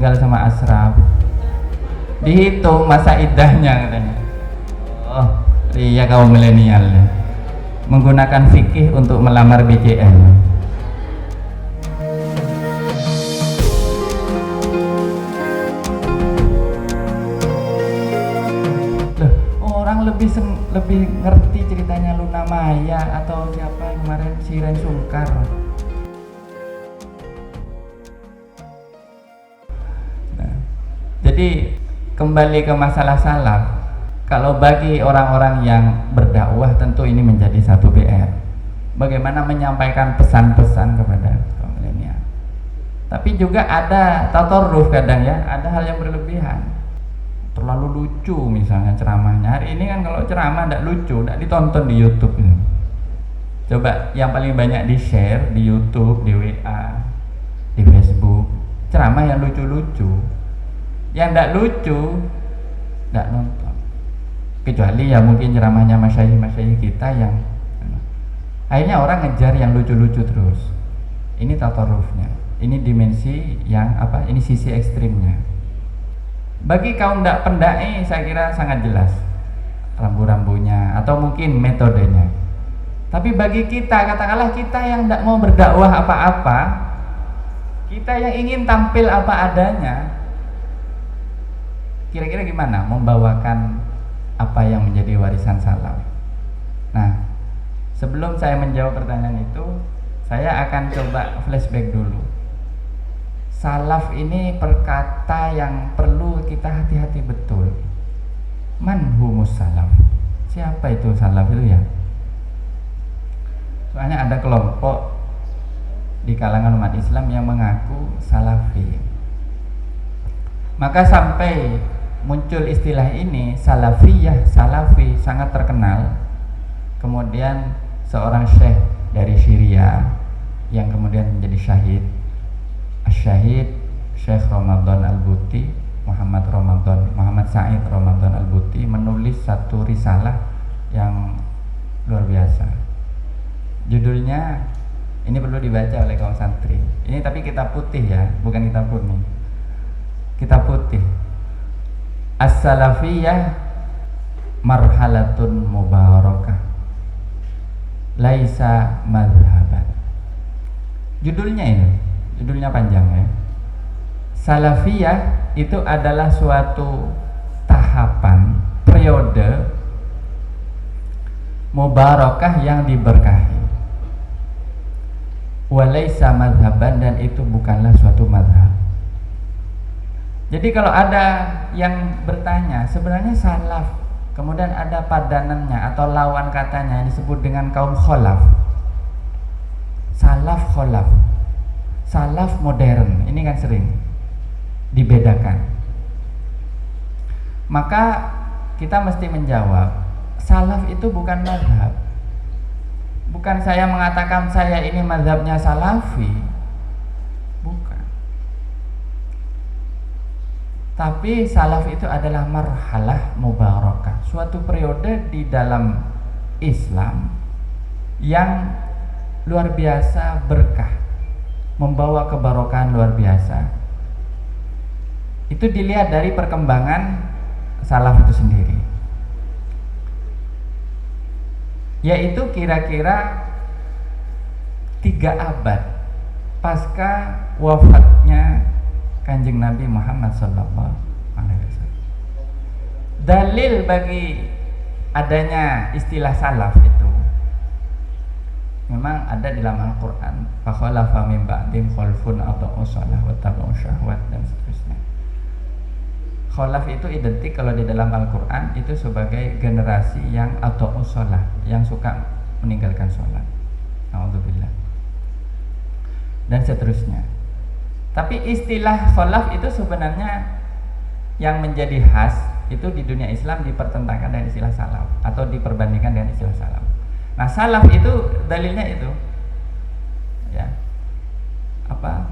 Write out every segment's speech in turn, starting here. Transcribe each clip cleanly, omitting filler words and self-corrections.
tinggal sama asraf, dihitung masa iddahnya katanya. Oh iya, kaum milenial menggunakan fikih untuk melamar BCN. Loh, orang lebih ngerti ceritanya Luna Maya atau siapa yang kemarin, Siren Sungkar. Nah, jadi kembali ke masalah salaf. Kalau bagi orang-orang yang berdakwah tentu ini menjadi satu PR. Bagaimana menyampaikan pesan-pesan kepada kaum milenial. Tapi juga ada tatorruf kadang ya, ada hal yang berlebihan. Terlalu lucu misalnya ceramahnya. Hari ini kan kalau ceramah tidak lucu, tidak ditonton di YouTube. Coba yang paling banyak di-share di YouTube, di WA, di Facebook, ceramah yang lucu-lucu. Yang tidak lucu, tidak nonton. Kecuali ya mungkin ceramahnya masyayikh kita yang akhirnya orang ngejar yang lucu-lucu terus. Ini tatorufnya, ini dimensi yang apa? Ini sisi ekstrimnya. Bagi kaum pendai saya kira sangat jelas rambu-rambunya atau mungkin metodenya. Tapi bagi kita, katakanlah kita yang tidak mau berdakwah apa-apa, kita yang ingin tampil apa adanya, kira-kira gimana membawakan apa yang menjadi warisan salaf? Nah, sebelum saya menjawab pertanyaan itu, saya akan coba flashback dulu. Salaf ini perkata yang perlu kita hati-hati betul. Man humus salaf? Siapa itu salaf itu ya? Soalnya ada kelompok di kalangan umat Islam yang mengaku salafi. Maka sampai muncul istilah ini salafiyah, salafi sangat terkenal. Kemudian seorang syekh dari Syria yang kemudian menjadi syahid, Syahid Syekh Ramadan Al-Buti, Muhammad Said Ramadan Al-Buti menulis satu risalah yang luar biasa. Judulnya ini perlu dibaca oleh kaum santri. Ini tapi kitab putih ya, bukan kitab kuning. Kitab putih. As-salafiyah marhalatun mubarakah laisa madhaban. Judulnya panjang ya. Salafiyah itu adalah suatu tahapan, periode mubarakah yang diberkahi. Walaisa madhaban, dan itu bukanlah suatu madhab. Jadi kalau ada yang bertanya, sebenarnya salaf, kemudian ada padanannya atau lawan katanya yang disebut dengan kaum kholaf. Salaf kholaf, salaf modern, ini kan sering dibedakan. Maka kita mesti menjawab, salaf itu bukan mazhab. Bukan saya mengatakan saya ini mazhabnya salafi, bukan. Tapi salaf itu adalah marhalah mubarakah, suatu periode di dalam Islam yang luar biasa berkah, membawa kebarokahan luar biasa. Itu dilihat dari perkembangan salaf itu sendiri, yaitu kira-kira 3 abad pasca wafatnya Kanjeng Nabi Muhammad sallallahu alaihi wasallam. Dalil bagi adanya istilah salaf itu memang ada di dalam Al-Qur'an. Fa khalafa min ba'dihim khalfun adha'u shalah wa tabu'u syahwat, dan seterusnya. Khalaf itu identik kalau di dalam Al-Qur'an itu sebagai generasi yang adha'u shalah, yang suka meninggalkan sholat. Nauzubillah. Dan seterusnya. Tapi istilah khalaf itu sebenarnya yang menjadi khas itu di dunia Islam dipertentangkan dengan istilah salaf atau diperbandingkan dengan istilah salaf. Nah, salaf itu dalilnya itu ya. Apa?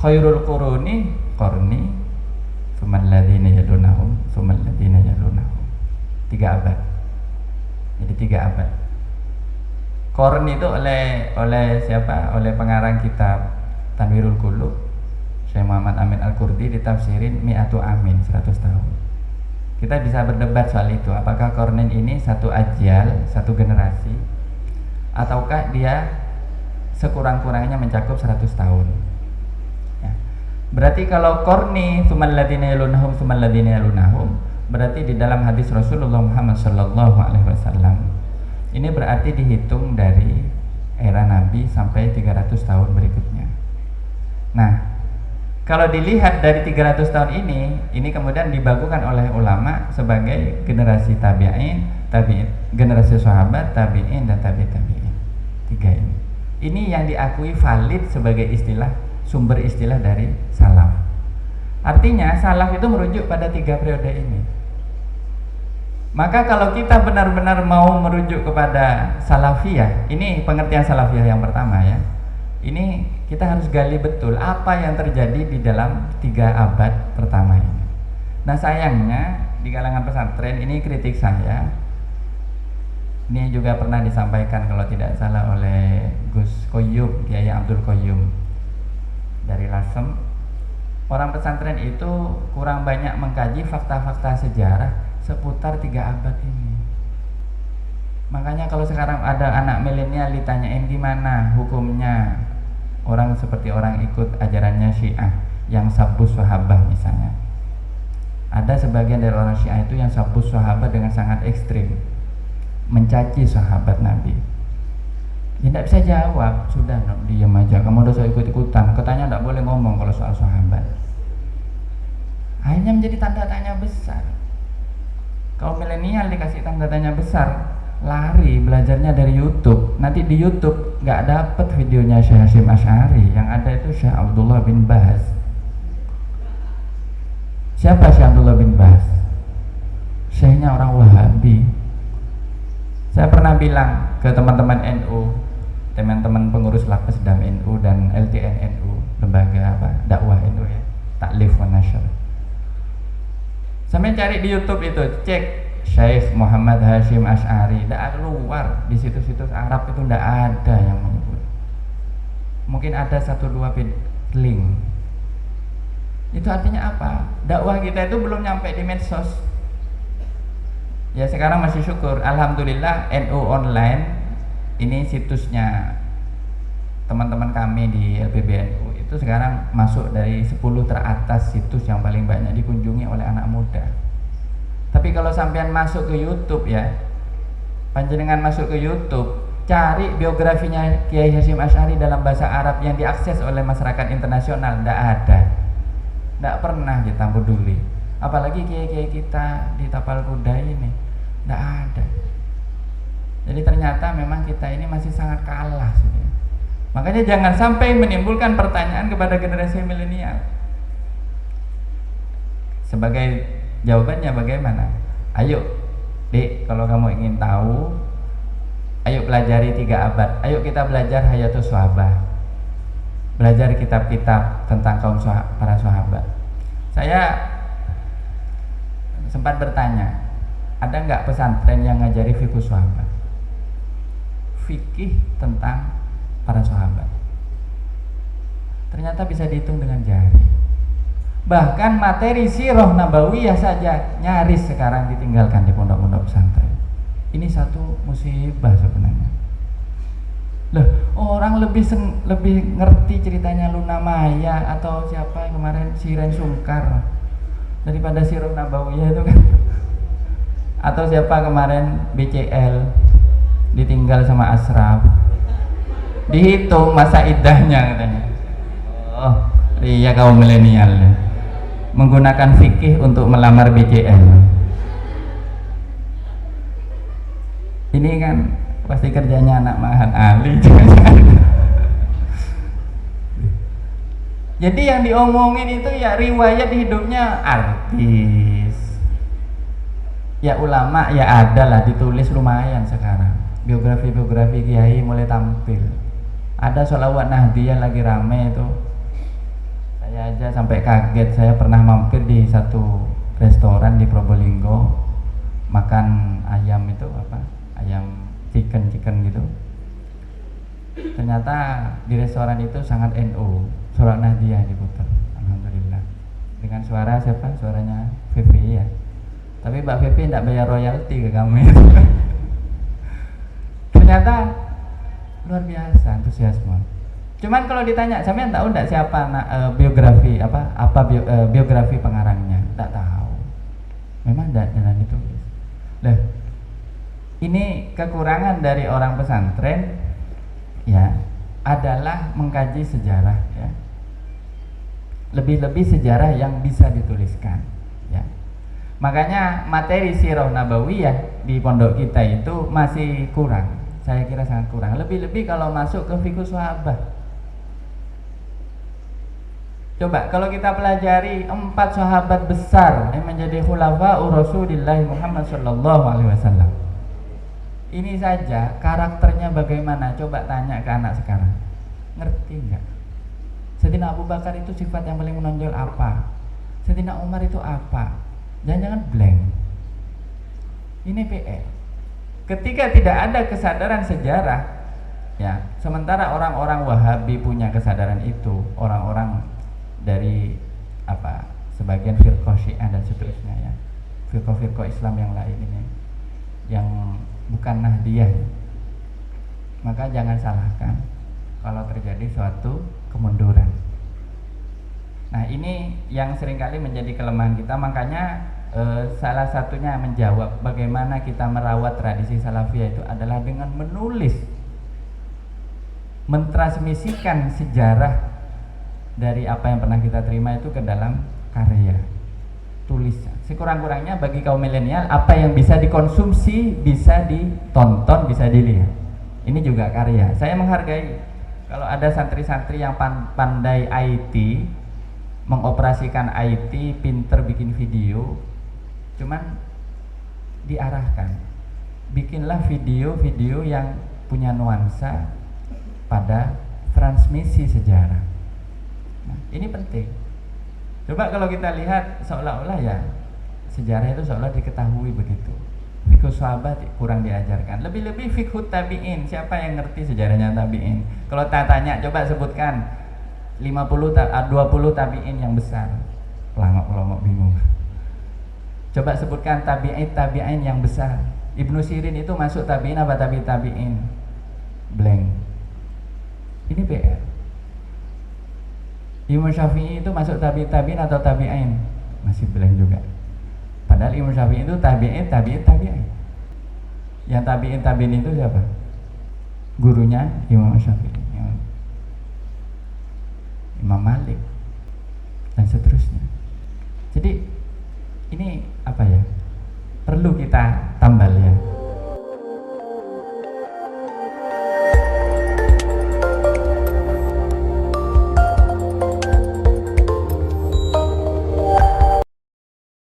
Khairul quruni qarni, tsummal ladzina yalunahum, tsummal ladzina yalunahum. 3 abad. Jadi 3 abad. Qarn itu oleh siapa? Oleh pengarang kitab Tanwirul Qulub Syekh Muhammad Amin Al-Qurdi ditafsirin mi'atu amin, 100 tahun. Kita bisa berdebat soal itu, apakah Qarnain ini satu ajal, satu generasi, ataukah dia sekurang-kurangnya mencakup 100 tahun ya. Berarti kalau Qarni tsummal ladzina yalunhum tsummal ladzina yalunhum, berarti di dalam hadis Rasulullah Muhammad sallallahu alaihi wasallam ini berarti dihitung dari era Nabi sampai 300 tahun berikutnya. Nah, kalau dilihat dari 300 tahun ini kemudian dibagukan oleh ulama sebagai generasi tabi'in, generasi sahabat, tabi'in dan tabi'in. Tiga ini. Ini yang diakui valid sebagai istilah, sumber istilah dari salaf. Artinya salaf itu merujuk pada 3 periode ini. Maka kalau kita benar-benar mau merujuk kepada salafiyah, ini pengertian salafiyah yang pertama ya. Ini kita harus gali betul apa yang terjadi di dalam 3 abad pertama ini. Nah sayangnya di kalangan pesantren ini kritik saya. Ini juga pernah disampaikan kalau tidak salah oleh Gus Koyum, Kiai Abdul Koyum dari Lasem. Orang pesantren itu kurang banyak mengkaji fakta-fakta sejarah seputar 3 abad ini. Makanya kalau sekarang ada anak milenial ditanyain gimana hukumnya orang seperti orang ikut ajarannya Syiah yang sabbus sahabah misalnya. Ada sebagian dari orang Syiah itu yang sabbus sahabah dengan sangat ekstrim, mencaci sahabat Nabi. Dia tidak bisa jawab, sudah diam aja, kamu udah ikut-ikutan, katanya tidak boleh ngomong kalau soal sahabat. Akhirnya menjadi tanda tanya besar. Kalau milenial dikasih tanda tanya besar, lari belajarnya dari YouTube. Nanti di YouTube nggak dapet videonya Syekh Hasyim Asy'ari, yang ada itu Syekh Abdullah bin Baz. Siapa Syekh Abdullah bin Baz? Syekhnya orang Wahabi. Saya pernah bilang ke teman-teman NU, teman-teman pengurus Lapesdam NU dan LTN NU, lembaga dakwah NU ya, Taklif wa Nashr. Sampai cari di YouTube itu, cek Syekh Muhammad Hasyim Asy'ari, tidak keluar di situs-situs Arab itu, tidak ada yang menyebut. Mungkin ada 1-2 link. Itu artinya apa? Dakwah kita itu belum nyampe di medsos. Ya sekarang masih syukur, alhamdulillah NU online ini situsnya teman-teman kami di LPBNU itu sekarang masuk dari 10 teratas situs yang paling banyak dikunjungi oleh anak muda. Tapi kalau sampean masuk ke YouTube ya, panjenengan masuk ke YouTube, cari biografinya Kiai Hasyim Asy'ari dalam bahasa Arab yang diakses oleh masyarakat internasional, tidak ada, tidak pernah kita peduli. Apalagi kiai-kiai kita di Tapal Kuda ini, tidak ada. Jadi ternyata memang kita ini masih sangat kalah sebenarnya. Makanya jangan sampai menimbulkan pertanyaan kepada generasi milenial. Sebagai jawabannya bagaimana? Ayo, Dik, kalau kamu ingin tahu, ayo pelajari 3 abad. Ayo kita belajar Hayatus Sahabah. Belajar kitab-kitab tentang kaum para sahabat. Saya sempat bertanya, ada nggak pesantren yang ngajari fikih sahabat? Fikih tentang para sahabat. Ternyata bisa dihitung dengan jari. Bahkan materi sirah nabawiyah saja nyaris sekarang ditinggalkan di pondok-pondok pesantren. Ini satu musibah sebenarnya. Loh, orang lebih ngerti ceritanya Luna Maya atau siapa yang kemarin Siren Sungkar daripada sirah nabawiyah itu kan. Atau siapa kemarin BCL ditinggal sama Ashraf, dihitung masa iddahnya katanya. Oh iya, kaum milenial menggunakan fikih untuk melamar BCL. Ini kan pasti kerjanya anak Mahat Ali. Jadi yang diomongin itu ya riwayat hidupnya artis, ya ulama ya ada lah, ditulis lumayan sekarang. Biografi kiai mulai tampil. Ada sholawat Nahdiyah lagi rame itu. Saya aja sampai kaget. Saya pernah mampir di satu restoran di Probolinggo, makan ayam itu apa? Ayam chicken gitu. Ternyata di restoran itu sangat NU. Surah Nahdiyah diputar, alhamdulillah. Dengan suara siapa? Suaranya Fefe ya. Tapi Mbak Fefe tidak bayar royalti ke kami. Ternyata luar biasa antusiasme. Cuman kalau ditanya, sampean tahu enggak siapa biografi biografi pengarangnya? Enggak tahu. Memang enggak jalan ditulis. Lah, ini kekurangan dari orang pesantren ya, adalah mengkaji sejarah ya. Lebih-lebih sejarah yang bisa dituliskan ya. Makanya materi sirah nabawiyah di pondok kita itu masih kurang. Saya kira sangat kurang. Lebih-lebih kalau masuk ke fikih sahabat. Coba kalau kita pelajari 4 sahabat besar yang menjadi khulafaur Rasulullah Muhammad sallallahu alaihi wasallam. Ini saja karakternya bagaimana? Coba tanya ke anak sekarang. Ngerti enggak? Sayyidina Abu Bakar itu sifat yang paling menonjol apa? Sayyidina Umar itu apa? Jangan-jangan blank. Ini PR. Ketika tidak ada kesadaran sejarah, ya, sementara orang-orang Wahabi punya kesadaran itu, orang-orang dari sebagian firqah Syiah dan seterusnya ya, firqah-firqah Islam yang lain ini, yang bukan Nahdiyah, maka jangan salahkan kalau terjadi suatu kemunduran. Nah, ini yang seringkali menjadi kelemahan kita. Makanya salah satunya menjawab bagaimana kita merawat tradisi salafiyah itu adalah dengan menulis, mentransmisikan sejarah dari apa yang pernah kita terima itu ke dalam karya tulisan. Sekurang-kurangnya bagi kaum milenial, apa yang bisa dikonsumsi, bisa ditonton, bisa dilihat. Ini juga karya. Saya menghargai kalau ada santri-santri yang pandai IT, mengoperasikan IT, pinter bikin video, cuman diarahkan, bikinlah video-video yang punya nuansa pada transmisi sejarah. Nah, ini penting. Coba kalau kita lihat seolah-olah ya sejarah itu seolah diketahui begitu. Fikih sahabat kurang diajarkan. Lebih-lebih fikih tabi'in. Siapa yang ngerti sejarahnya tabi'in? Kalau tanya, coba sebutkan 20 tabi'in yang besar. Pelangok bingung. Coba sebutkan tabi'in yang besar. Ibnu Sirin itu masuk tabi'in apa tabi'in? Blank. Ini PR. Imam Syafi'i itu masuk tabi'in atau tabi'in? Masih blank juga. Padahal Imam Syafi'i itu tabi'in. Yang tabi'in itu siapa? Gurunya Imam Syafi'i, Imam Malik dan seterusnya. Jadi ini perlu kita